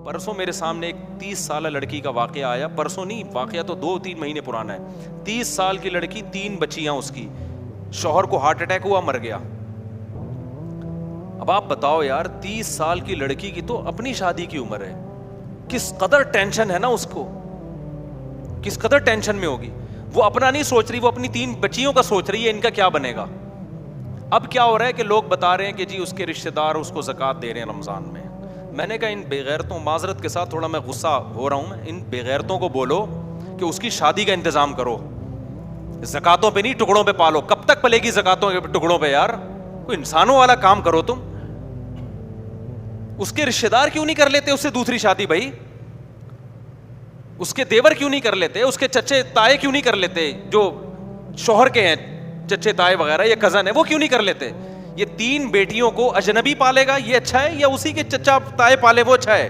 پرسوں میرے سامنے ایک 30 سالہ لڑکی کا واقعہ آیا, پرسوں نہیں, واقعہ تو 2-3 مہینے پرانا ہے. 30 سال کی لڑکی, 3 بچیاں اس کی, شوہر کو ہارٹ اٹیک ہوا, مر گیا. اب آپ بتاؤ یار, 30 سال کی لڑکی کی تو اپنی شادی کی عمر ہے, کس قدر ٹینشن ہے نا اس کو, کس قدر ٹینشن میں ہوگی. وہ اپنا نہیں سوچ رہی, وہ اپنی 3 بچیوں کا سوچ رہی ہے, ان کا کیا بنے گا. اب کیا ہو رہا ہے کہ لوگ بتا رہے ہیں کہ جی اس کے رشتہ دار اس کو زکوٰۃ دے رہے ہیں رمضان میں. میں نے کہا ان بے غیرتوں, معذرت کے ساتھ تھوڑا میں غصہ ہو رہا ہوں, میں ان بے غیرتوں کو بولو کہ اس کی شادی کا انتظام کرو, زکاتوں پہ نہیں ٹکڑوں پہ پالو. کب تک پلے گی زکاتوں کے ٹکڑوں پہ یار, کوئی انسانوں والا کام کرو تم. اس کے رشتہ دار کیوں نہیں کر لیتے اس سے دوسری شادی بھائی, اس کے دیور کیوں نہیں کر لیتے, اس کے چچے تائے کیوں نہیں کر لیتے, جو شوہر کے ہیں چچے تائے وغیرہ, یہ کزن ہے, وہ کیوں نہیں کر لیتے. یہ 3 بیٹیوں کو اجنبی پالے گا یہ اچھا ہے, یا اسی کے چچا تائے پالے وہ اچھا ہے.